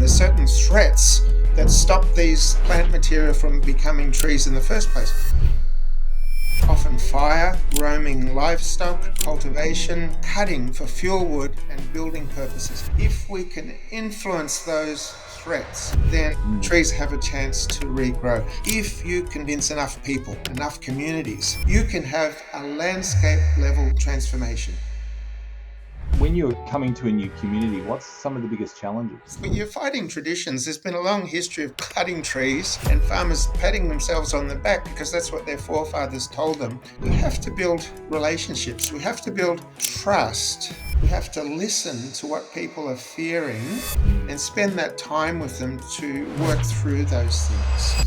There's certain threats that stop these plant material from becoming trees in the first place. Often fire, roaming livestock, cultivation, cutting for fuel wood and building purposes. If we can influence those threats, then trees have a chance to regrow. If you convince enough people, enough communities, you can have a landscape level transformation. When you're coming to a new community, what's some of the biggest challenges? When you're fighting traditions, there's been a long history of cutting trees and farmers patting themselves on the back because that's what their forefathers told them. We have to build relationships. We have to build trust. We have to listen to what people are fearing and spend that time with them to work through those things.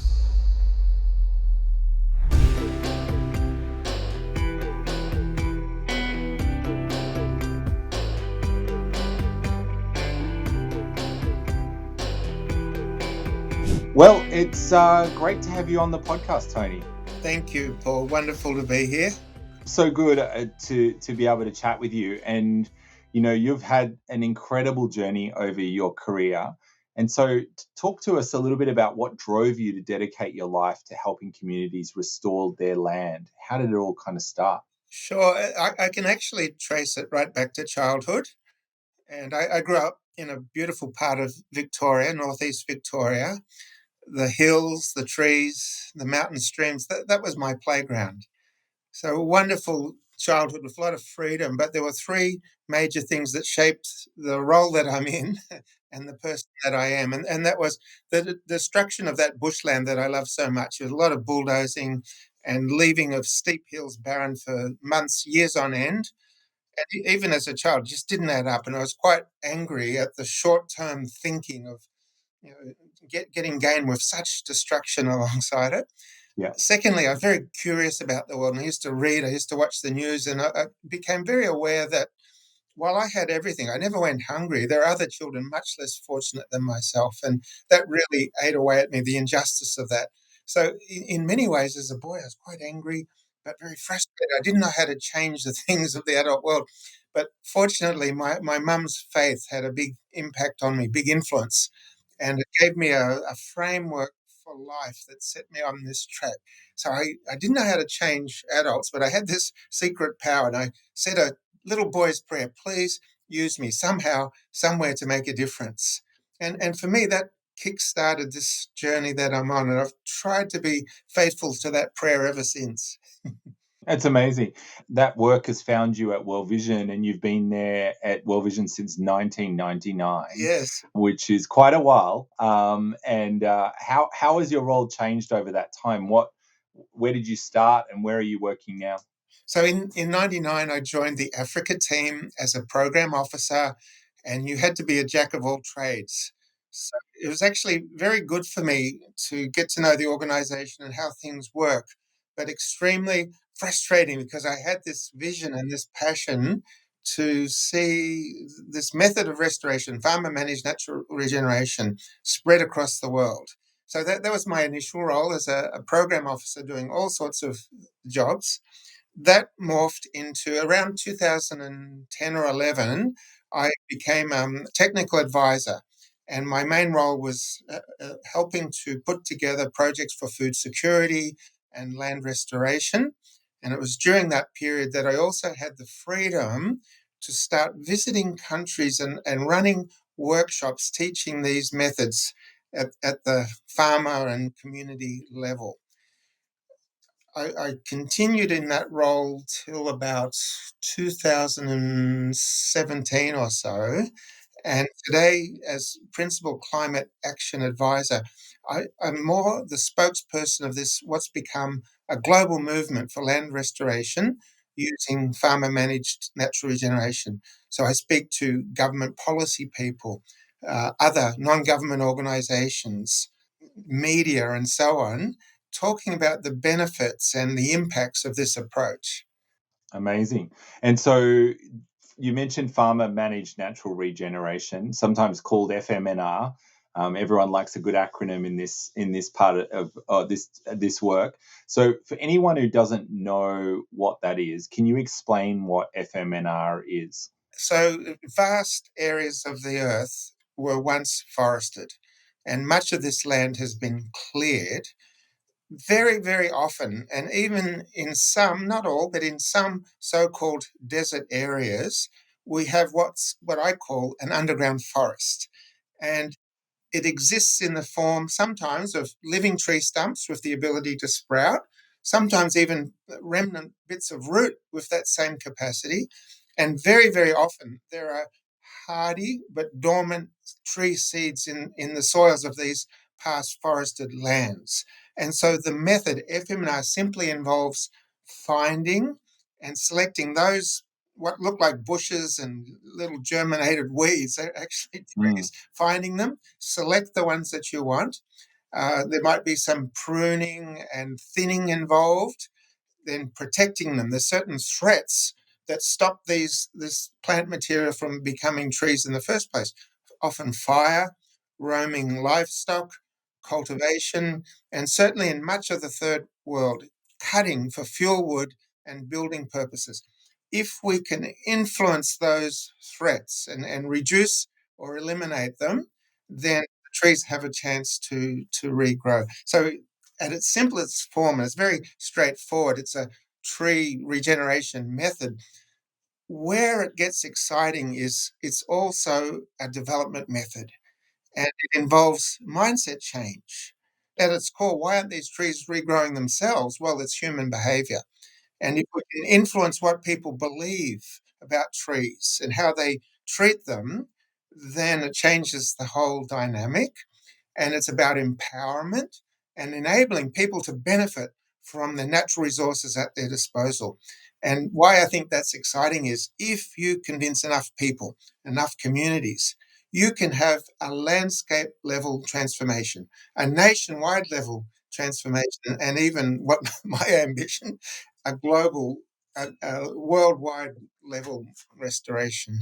Well, it's great to have you on the podcast, Tony. Thank you, Paul. Wonderful to be here. So good to be able to chat with you. And, you know, you've had an incredible journey over your career. And so talk to us a little bit about what drove you to dedicate your life to helping communities restore their land. How did it all kind of start? Sure, I can actually trace it right back to childhood. And I grew up in a beautiful part of Victoria, northeast Victoria. The hills, the trees, the mountain streams, that was my playground. So a wonderful childhood with a lot of freedom. But there were three major things that shaped the role that I'm in and the person that I am. And that was the destruction of that bushland that I love so much. There was a lot of bulldozing and leaving of steep hills barren for months, years on end. And even as a child, just didn't add up. And I was quite angry at the short-term thinking of getting gain with such destruction alongside it. Yeah. Secondly, I was very curious about the world, and I used to read, I used to watch the news, and I became very aware that while I had everything, I never went hungry. There are other children much less fortunate than myself, and that really ate away at me, the injustice of that. So in many ways, as a boy, I was quite angry, but very frustrated. I didn't know how to change the things of the adult world. But fortunately, my mum's faith had a big impact on me, big influence, and it gave me a framework for life that set me on this track. So I didn't know how to change adults, but I had this secret power, and I said a little boy's prayer: please use me somehow, somewhere to make a difference. And for me, that kick-started this journey that I'm on, and I've tried to be faithful to that prayer ever since. It's amazing. That work has found you at World Vision, and you've been there at World Vision since 1999, Yes. which is quite a while. And how has your role changed over that time? Where did you start, and where are you working now? So in 99, I joined the Africa team as a program officer, and you had to be a jack of all trades. So it was actually very good for me to get to know the organization and how things work, but extremely frustrating because I had this vision and this passion to see this method of restoration, farmer-managed natural regeneration, spread across the world. So that was my initial role as a program officer doing all sorts of jobs. That morphed into around 2010 or 11. I became a technical advisor, and my main role was helping to put together projects for food security and land restoration. And it was during that period that I also had the freedom to start visiting countries and running workshops teaching these methods at the farmer and community level. I continued in that role till about 2017 or so. And today, as Principal Climate Action Advisor, I'm more the spokesperson of this, what's become a global movement for land restoration using farmer managed natural regeneration. So I speak to government policy people, other non government organizations, media, and so on, talking about the benefits and the impacts of this approach. Amazing. And so you mentioned farmer managed natural regeneration, sometimes called FMNR. Everyone likes a good acronym in this part of this work. So for anyone who doesn't know what that is, can you explain what FMNR is? So, vast areas of the earth were once forested, and much of this land has been cleared very, very often, and even in some, not all, but in some so-called desert areas, we have what I call an underground forest. And it exists in the form sometimes of living tree stumps with the ability to sprout, sometimes even remnant bits of root with that same capacity. And very, very often there are hardy but dormant tree seeds in the soils of these past forested lands. And so the method FMNR simply involves finding and selecting those what look like bushes and little germinated weeds. They're actually trees. Finding them, select the ones that you want. There might be some pruning and thinning involved, then protecting them. There's certain threats that stop this plant material from becoming trees in the first place. Often fire, roaming livestock, cultivation, and certainly in much of the third world, cutting for fuel wood and building purposes. If we can influence those threats and reduce or eliminate them, then the trees have a chance to regrow. So at its simplest form, and it's very straightforward, it's a tree regeneration method. Where it gets exciting is it's also a development method, and it involves mindset change. At its core, why aren't these trees regrowing themselves? Well, it's human behavior. And if we can influence what people believe about trees and how they treat them, then it changes the whole dynamic. And it's about empowerment and enabling people to benefit from the natural resources at their disposal. And why I think that's exciting is if you convince enough people, enough communities, you can have a landscape level transformation, a nationwide level transformation, and even what my ambition, a global, a worldwide level restoration.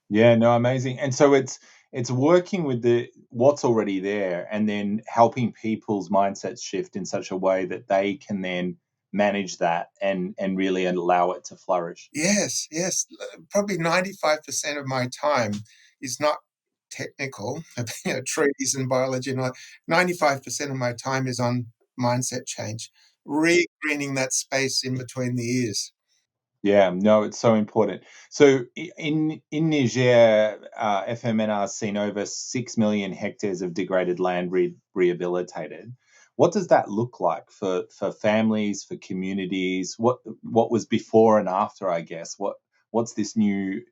Yeah, no, amazing. And so it's working with the what's already there and then helping people's mindsets shift in such a way that they can then manage that and really allow it to flourish. Yes, yes. Probably 95% of my time is not technical, trees and biology and all. 95% of my time is on mindset change, re-greening that space in between the ears. Yeah, no, it's so important. So in Niger, FMNR has seen over 6 million hectares of degraded land rehabilitated. What does that look like for families, for communities? What was before and after? I guess what's this new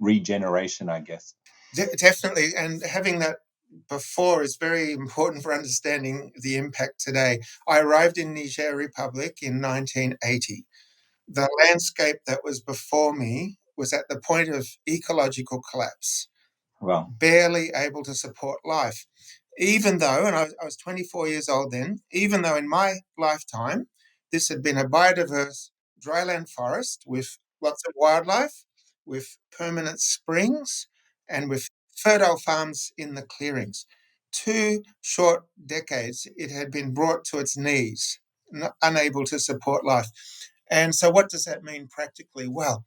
regeneration? I guess. Definitely. And having that before is very important for understanding the impact today. I arrived in Niger Republic in 1980. The landscape that was before me was at the point of ecological collapse, Well, barely able to support life. Even though, and I was 24 years old then, even though in my lifetime, this had been a biodiverse dryland forest with lots of wildlife, with permanent springs, and with fertile farms in the clearings. 2 short decades, it had been brought to its knees, unable to support life. And so, what does that mean practically? Well,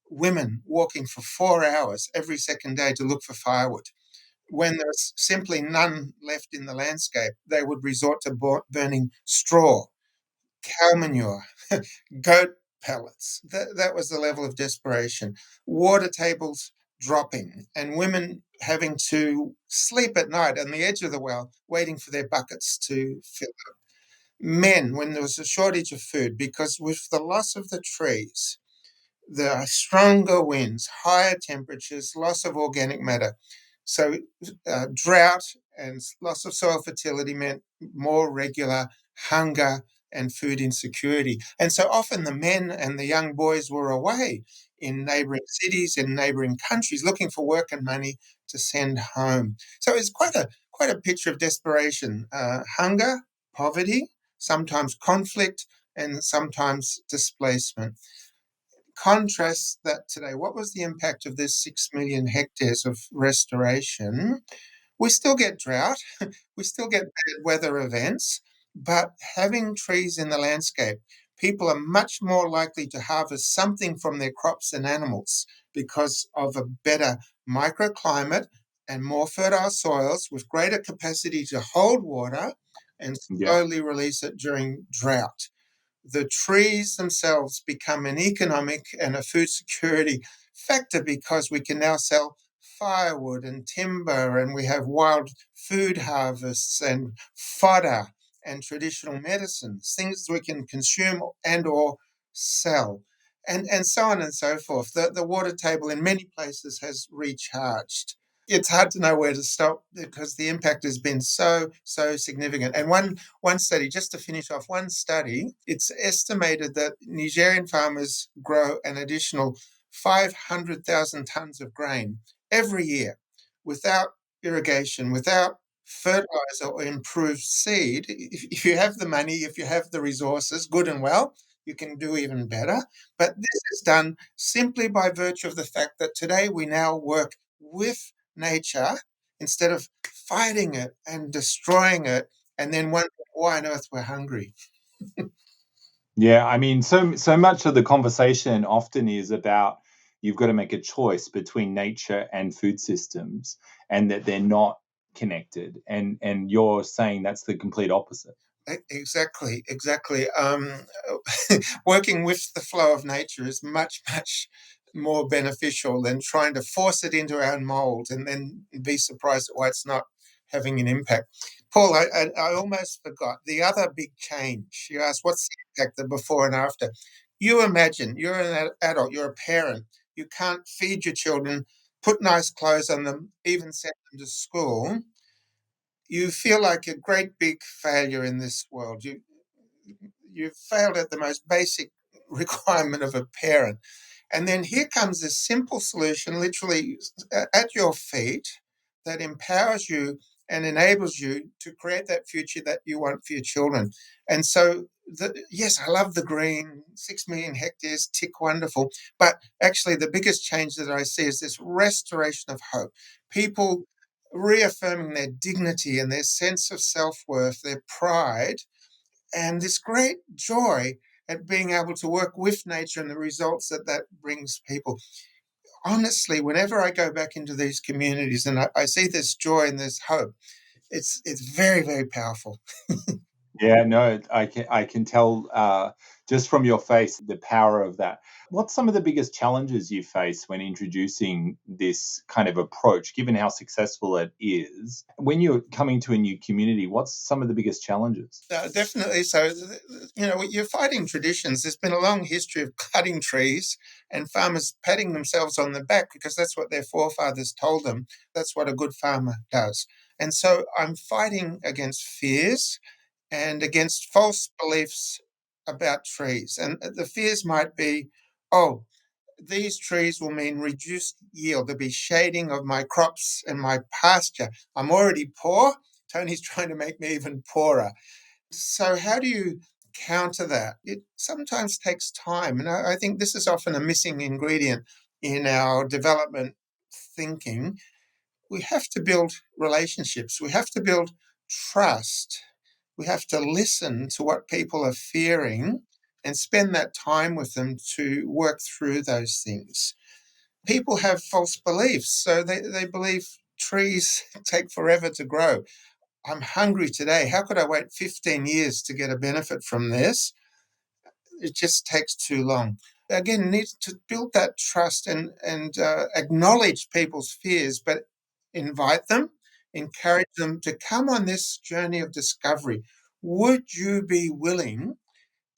women walking for 4 hours every second day to look for firewood. When there's simply none left in the landscape, they would resort to burning straw, cow manure, goat pellets. That was the level of desperation. Water tables dropping, and women having to sleep at night on the edge of the well, waiting for their buckets to fill up. Men, when there was a shortage of food, because with the loss of the trees, there are stronger winds, higher temperatures, loss of organic matter. So, drought and loss of soil fertility meant more regular hunger and food insecurity. And so often the men and the young boys were away in neighboring cities and neighboring countries looking for work and money to send home. So it's quite a picture of desperation, hunger, poverty, sometimes conflict, and sometimes displacement. Contrast that today. What was the impact of this 6 million hectares of restoration? We still get drought, we still get bad weather events, but having trees in the landscape, people are much more likely to harvest something from their crops and animals because of a better microclimate, and more fertile soils with greater capacity to hold water and Yeah. slowly release it during drought. The trees themselves become an economic and a food security factor because we can now sell firewood and timber, and we have wild food harvests and fodder and traditional medicines, things we can consume and or sell, and so on and so forth. The water table in many places has recharged. It's hard to know where to stop because the impact has been so significant. And one study, just to finish off, one study, it's estimated that Nigerian farmers grow an additional 500,000 tons of grain every year without irrigation, without fertilizer or improved seed. If you have the money, if you have the resources, good and well, you can do even better. But this is done simply by virtue of the fact that today we now work with nature instead of fighting it and destroying it and then wondering why on earth we're hungry. Yeah, I mean, so much of the conversation often is about you've got to make a choice between nature and food systems, and that they're not connected. And you're saying that's the complete opposite. Exactly. Working with the flow of nature is much more beneficial than trying to force it into our mold and then be surprised at why it's not having an impact. Paul, I almost forgot the other big change. You asked, what's the impact, the before and after? You imagine you're an adult, you're a parent, you can't feed your children, put nice clothes on them, even send them to school. You feel like a great big failure in this world. You've failed at the most basic requirement of a parent. And then here comes this simple solution, literally at your feet, that empowers you and enables you to create that future that you want for your children. And so, yes, I love the green, 6 million hectares, tick, wonderful. But actually, the biggest change that I see is this restoration of hope. People reaffirming their dignity and their sense of self worth, their pride, and this great joy at being able to work with nature and the results that that brings people. Honestly, whenever I go back into these communities and I see this joy and this hope, it's very powerful. Yeah, no, I can tell just from your face the power of that. What's some of the biggest challenges you face when introducing this kind of approach, given how successful it is? When you're coming to a new community, what's some of the biggest challenges? Definitely. So, you're fighting traditions. There's been a long history of cutting trees and farmers patting themselves on the back because that's what their forefathers told them. That's what a good farmer does. And so I'm fighting against fears and against false beliefs about trees. And the fears might be, oh, these trees will mean reduced yield. There'll be shading of my crops and my pasture. I'm already poor. Tony's trying to make me even poorer. So, how do you counter that? It sometimes takes time. And I think this is often a missing ingredient in our development thinking. We have to build relationships, we have to build trust, we have to listen to what people are fearing and spend that time with them to work through those things. People have false beliefs, so they believe trees take forever to grow. I'm hungry today. How could I wait 15 years to get a benefit from this? It just takes too long. Again, need to build that trust and acknowledge people's fears, but invite them, encourage them to come on this journey of discovery. Would you be willing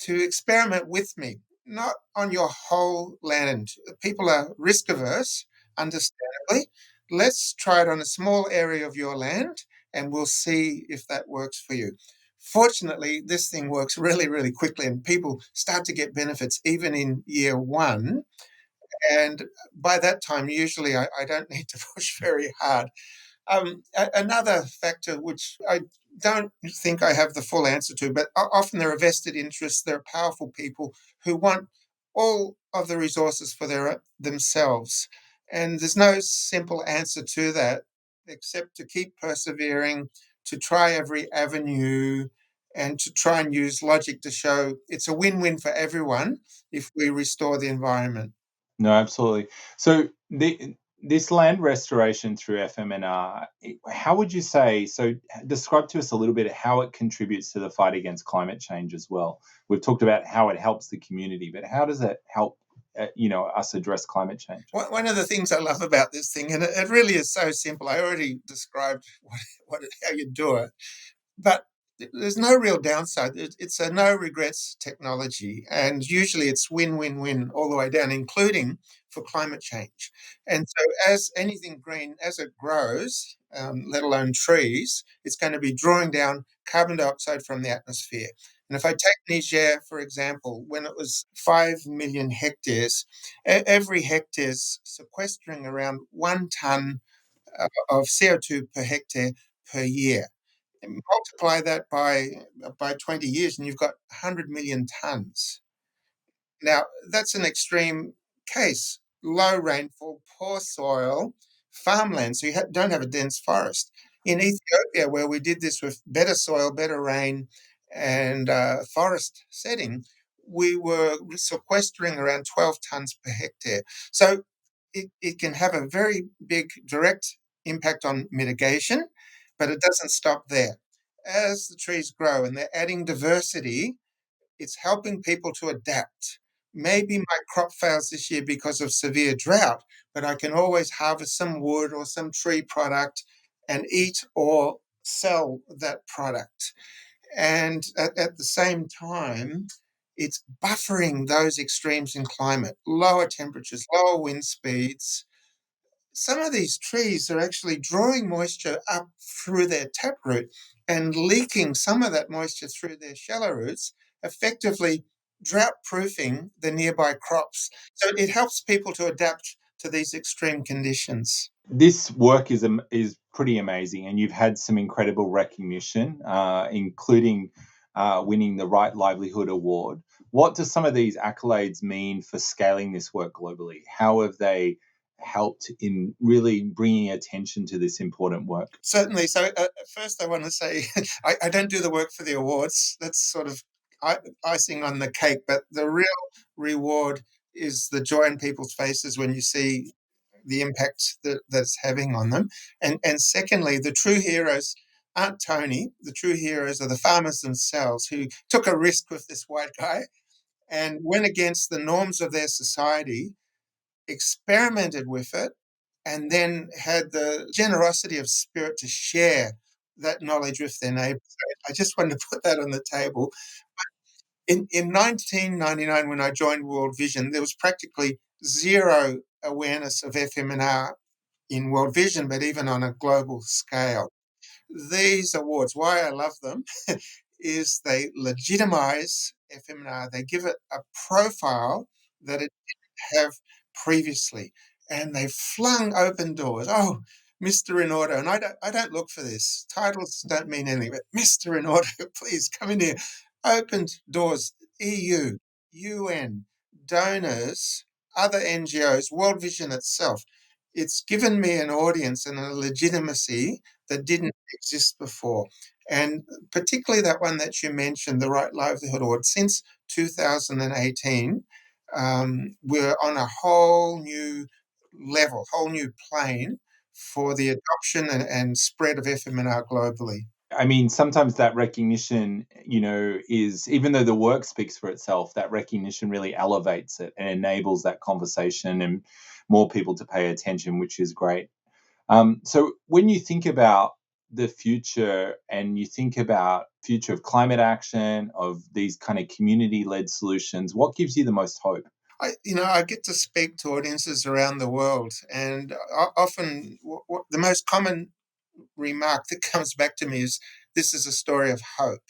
to experiment with me, not on your whole land? People are risk averse, understandably. Let's try it on a small area of your land and we'll see if that works for you. Fortunately, this thing works really quickly and people start to get benefits even in year one. And by that time, usually I don't need to push very hard. Another factor which I don't think I have the full answer to, but often there are vested interests, there are powerful people who want all of the resources for themselves. And there's no simple answer to that except to keep persevering, to try every avenue, and to try and use logic to show it's a win-win for everyone if we restore the environment. No, absolutely. So This land restoration through FMNR, how would you say, so describe to us a little bit how it contributes to the fight against climate change as well. We've talked about how it helps the community, but how does it help, us address climate change? One of the things I love about this thing, and it really is so simple, I already described how you do it, but there's no real downside. It's a no regrets technology, and usually it's win win win all the way down, including for climate change. And so, as anything green, as it grows, let alone trees, it's going to be drawing down carbon dioxide from the atmosphere. And if I take Niger, for example, when it was 5 million hectares, every hectare is sequestering around 1 ton of CO2 per hectare per year. And multiply that by 20 years, and you've got 100 million tons. Now, that's an extreme case. Low rainfall, poor soil, farmland, so you don't have a dense forest. In Ethiopia, where we did this with better soil, better rain, and forest setting, we were sequestering around 12 tons per hectare. So it can have a very big direct impact on mitigation, but it doesn't stop there. As the trees grow and they're adding diversity, it's helping people to adapt. Maybe my crop fails this year because of severe drought, but I can always harvest some wood or some tree product and eat or sell that product. And at the same time, it's buffering those extremes in climate, lower temperatures, lower wind speeds. Some of these trees are actually drawing moisture up through their taproot and leaking some of that moisture through their shallow roots, effectively drought proofing the nearby crops. So it helps people to adapt to these extreme conditions. This work is pretty amazing, and you've had some incredible recognition, including winning the Right Livelihood Award. What do some of these accolades mean for scaling this work globally? How have they helped in really bringing attention to this important work? Certainly. So, first, I want to say I don't do the work for the awards. That's sort of icing on the cake. But the real reward is the joy in people's faces when you see the impact that's having on them. And secondly, the true heroes aren't Tony. The true heroes are the farmers themselves who took a risk with this white guy and went against the norms of their society, experimented with it, and then had the generosity of spirit to share that knowledge with their neighbors. So I just wanted to put that on the table. In 1999, when I joined World Vision, there was practically zero awareness of FMNR in World Vision, but even on a global scale. These awards, why I love them, is they legitimize FMNR. They give it a profile that it didn't have previously, and they flung open doors. Oh, Mr. Rinaudo, and I don't look for this. Titles don't mean anything, but Mr. Rinaudo, please come in here. Opened doors. EU, UN, donors, other NGOs, World Vision itself. It's given me an audience and a legitimacy that didn't exist before. And particularly that one that you mentioned, the Right Livelihood Award, since 2018, we're on a whole new level, whole new plane for the adoption and spread of FMNR globally. I mean, sometimes that recognition, is, even though the work speaks for itself, that recognition really elevates it and enables that conversation and more people to pay attention, which is great. So when you think about the future and you think about future of climate action, of these kind of community-led solutions, what gives you the most hope? I get to speak to audiences around the world, and often the most common remark that comes back to me is, "This is a story of hope."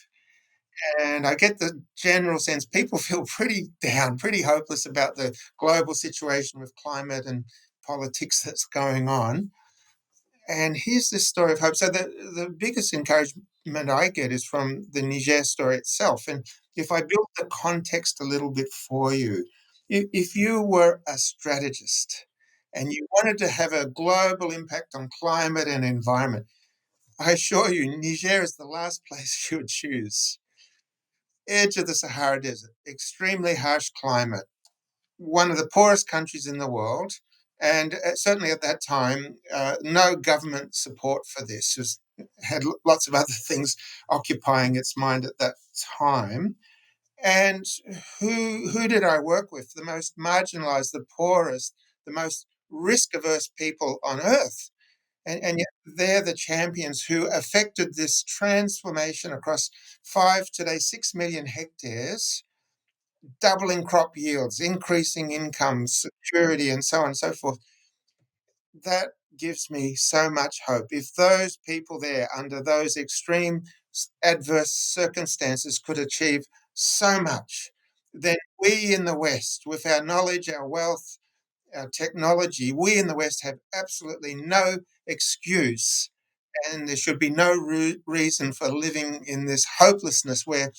And I get the general sense people feel pretty down, pretty hopeless about the global situation with climate and politics that's going on. And here's this story of hope. So the biggest encouragement I get is from the Niger story itself. And if I build the context a little bit for you, if you were a strategist and you wanted to have a global impact on climate and environment, I assure you, Niger is the last place you would choose. Edge of the Sahara Desert, extremely harsh climate, one of the poorest countries in the world, And certainly at that time, no government support for this. It had lots of other things occupying its mind at that time. And who did I work with? The most marginalized, the poorest, the most risk averse people on earth. And yet they're the champions who affected this transformation across 6 million hectares, doubling crop yields, increasing incomes, security, and so on and so forth. That gives me so much hope. If those people there, under those extreme adverse circumstances, could achieve so much, then we in the West, with our knowledge, our wealth, our technology, we in the West have absolutely no excuse. And there should be no reason for living in this hopelessness where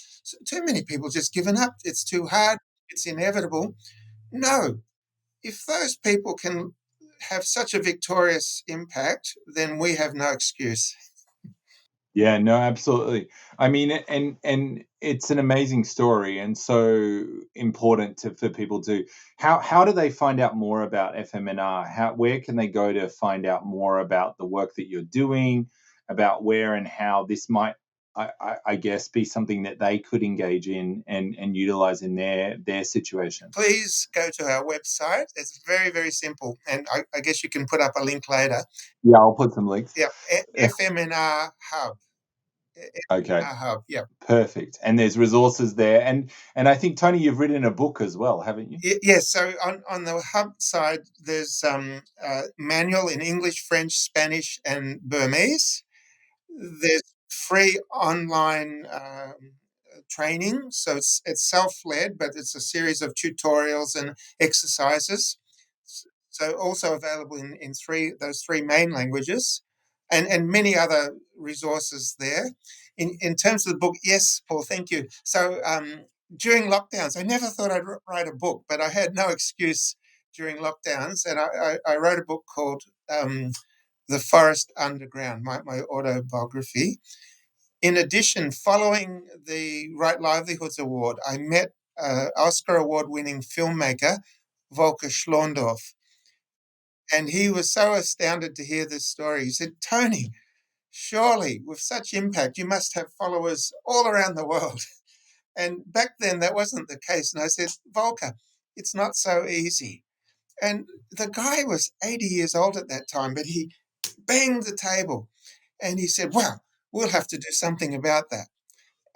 too many people just given up. It's too hard. It's inevitable. No, if those people can have such a victorious impact, then we have no excuse. Yeah, no, absolutely. I mean, and it's an amazing story, and so important for people to. How do they find out more about FMNR? Where can they go to find out more about the work that you're doing, about where and how this might, I guess, be something that they could engage in and utilize in their situation? Please go to our website. It's very, very simple. And I guess you can put up a link later. Yeah, I'll put some links. Yeah, FMNR Hub. Okay. FMNR Hub. Yeah. Perfect. And there's resources there. And I think, Tony, you've written a book as well, haven't you? Yes. So on the Hub side, there's manual in English, French, Spanish, and Burmese. There's free online training, so it's self-led, but it's a series of tutorials and exercises. So also available in those three main languages, and many other resources there. In terms of the book, yes, Paul, thank you. So during lockdowns, I never thought I'd write a book, but I had no excuse during lockdowns, and I wrote a book called The Forest Underground, my autobiography. In addition, following the Right Livelihoods Award, I met Oscar Award winning filmmaker Volker Schlondorf. And he was so astounded to hear this story. He said, Tony, surely with such impact, you must have followers all around the world. And back then, that wasn't the case. And I said, Volker, it's not so easy. And the guy was 80 years old at that time, but he banged the table and he said, well, we'll have to do something about that.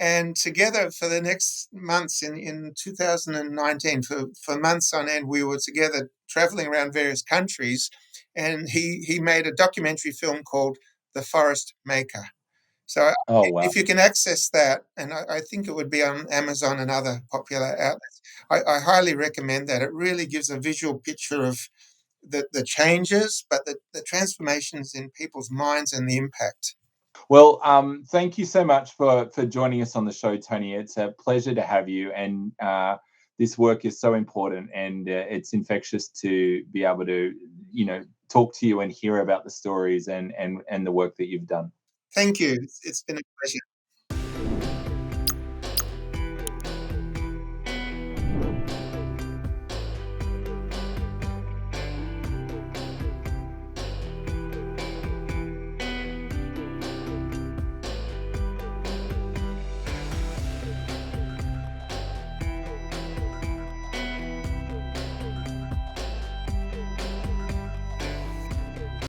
And together for the next months in 2019, for months on end, we were together traveling around various countries. And he made a documentary film called The Forest Maker. So Oh, wow. if you can access that, and I think it would be on Amazon and other popular outlets, I highly recommend that. It really gives a visual picture of the changes, but the transformations in people's minds and the impact. Well, thank you so much for joining us on the show, Tony. It's a pleasure to have you, and this work is so important, and it's infectious to be able to, talk to you and hear about the stories and the work that you've done. Thank you. It's been a pleasure.